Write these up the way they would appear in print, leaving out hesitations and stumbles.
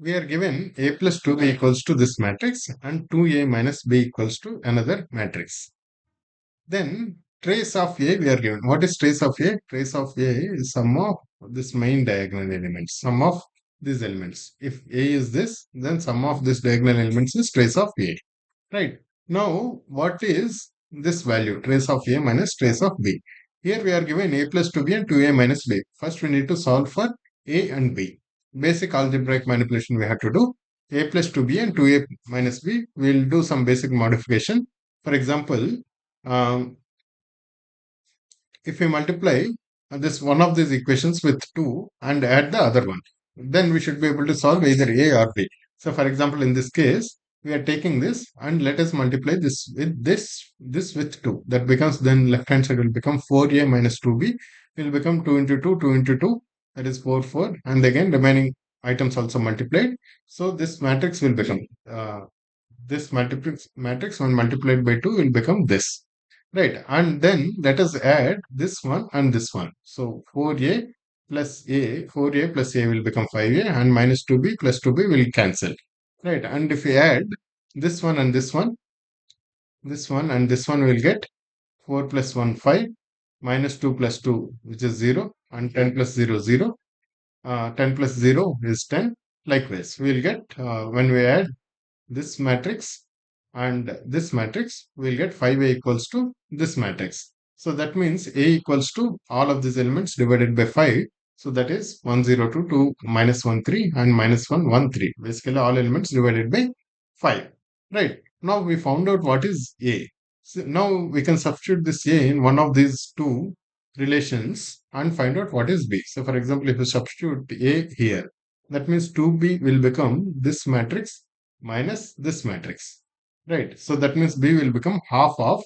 We are given a plus 2b equals to this matrix and 2a minus b equals to another matrix. Then trace of A we are given. What is trace of A? Trace of A is sum of this main diagonal elements, sum of these elements. If A is this, then sum of this diagonal elements is trace of A. Right. Now, what is this value? Trace of A minus trace of B. Here we are given A plus 2B and 2A minus B. First we need to solve for A and B. Basic algebraic manipulation we have to do. A plus 2B and 2A minus B. We will do some basic modification. For example, um, if we multiply this one of these equations with 2 and add the other one, then we should be able to solve either A or B. So for example, in this case, we are taking this and let us multiply this with this with 2. That becomes, then left hand side will become 4A minus 2B will become 2 into 2, 2 into 2, that is 4, 4, and again remaining items also multiplied. So this matrix will become this matrix when multiplied by 2 will become this. Right. And then let us add this one and this one. So 4a plus a will become 5a, and minus 2b plus 2b will cancel. Right. And if we add this one and this one, this one and this one will get 4 plus 1, 5, minus 2 plus 2, which is 0, and 10 plus 0, 0. 10 plus 0 is 10. Likewise, we will get, when we add this matrix and this matrix, we'll get 5a equals to this matrix. So that means a equals to all of these elements divided by 5. So that is 102, 2, minus 1, 3, and minus 1, 1, 3. Basically all elements divided by 5. Right. Now we found out what is a. So now we can substitute this a in one of these two relations and find out what is b. So for example, if you substitute a here, that means 2b will become this matrix minus this matrix. Right. So that means B will become half of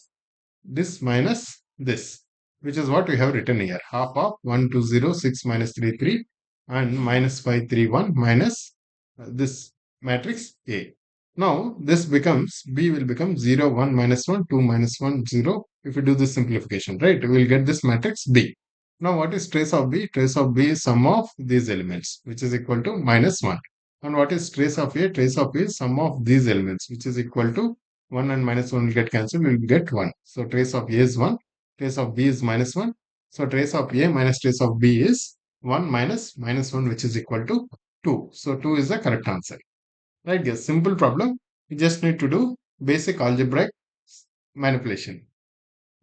this minus this, which is what we have written here. Half of 1, 2, 0, 6 minus 3, 3, and minus 5, 3, 1 minus this matrix A. Now this becomes, B will become 0, 1, minus 1, 2, minus 1, 0. If we do this simplification, right, we will get this matrix B. Now what is trace of B? Trace of B is sum of these elements, which is equal to minus 1. And what is trace of A? Trace of A is sum of these elements, which is equal to 1 and minus 1 will get cancelled, we will get 1. So trace of A is 1, trace of B is minus 1. So trace of A minus trace of B is 1 minus minus 1, which is equal to 2. So 2 is the correct answer. Right, guys? Simple problem. You just need to do basic algebraic manipulation,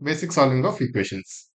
basic solving of equations.